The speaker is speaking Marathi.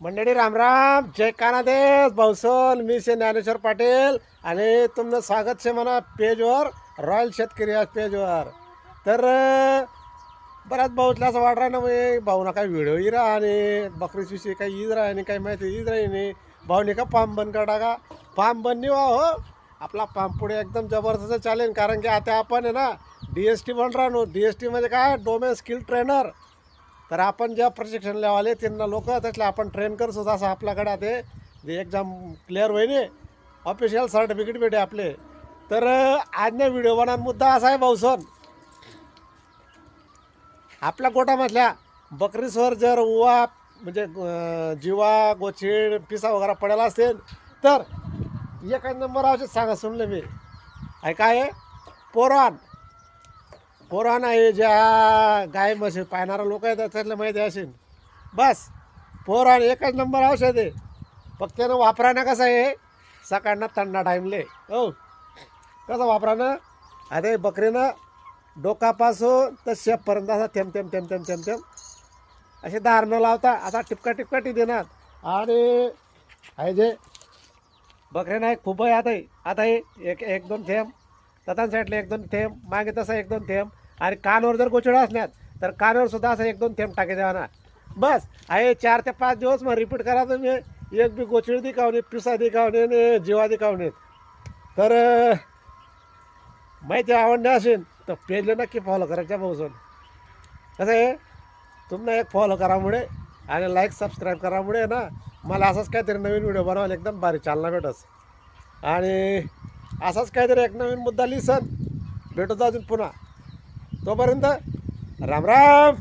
मंडळी रामराम जय कानादेश भाऊसन मी से ज्ञानेश्वर पाटील आणि तुमचं स्वागत छे म्हणा पेजवर रॉयल शेतकरी या पेजवर तर बऱ्याच भाऊतला असं वाट ना मग भाऊना काही व्हिडिओ येई राहा आणि बकरीविषयी काही येत राहा आणि काही माहिती येत राही नाही भाऊने का पाम बंद करा का पाम बंद नाही हो आपला पाम पुढे एकदम जबरदस्त चालेल कारण की आता आपण आहे ना DST बन राहतो DST म्हणजे काय डोमेन स्किल ट्रेनर तर आपण ज्या प्रशिक्षण लेवाले त्यांना लोक त्यातले आपण ट्रेन कर सुद्धा असं आपल्याकडे ते जे एक्झाम क्लिअर होईल ऑफिशियल सर्टिफिकेट भेटे आपले तर आजने व्हिडिओ बनवण्याचा मुद्दा असा आहे भाऊसन आपल्या गोटामधल्या बकरीसवर जर उवा म्हणजे जीवा गोचीड पिसा वगैरे पडायला असेल तर एका नंबर औषध सांगा सुनले मी ऐका आहे पोरान आहे ज्या गाय म्हशी पाहणारा लोक आहेत त्यातलं माहिती असेल बस पोरान एकच नंबर औषध आहे फक्त त्यानं वापरानं कसं आहे सकाळनं थंडा टाईमले हो कसं वापरानं अरे बकरीनं डोकापासून तर शेपपर्यंत असा थेंब थेंब थेंब थेंब थेंब थेंब असे दार न लावता आता टिपका टी देणार आणि आहे जे बकऱ्यानं खूप आहे आता हे एक दोन थेंब ततान साईडला एक दोन थेंब मागे तसा एक दोन थेंब आणि कानवर जर गोचडा असण्यात तर कानवर सुद्धा असं एक दोन थेंब टाके द्यावा ना बस आहे 4 ते 5 दिवस मग रिपीट करा तुम्ही एक बी गोचडी दिखावणे पिसा दिखावणे आणि जीवा दिखावणे तर माहिती आवडणे असेल तर पेजला नक्की फॉलो करायच्या भाऊसन कसं आहे तुम्हाला एक फॉलो करामुळे आणि लाईक सबस्क्राईब करामुळे ना मला असंच काहीतरी नवीन व्हिडिओ बनवायला एकदम भारी चालना भेटस आणि असाच काहीतरी एक नवीन मुद्दा लिसन भेटतो अजून पुन्हा तोपर्यंत राम राम.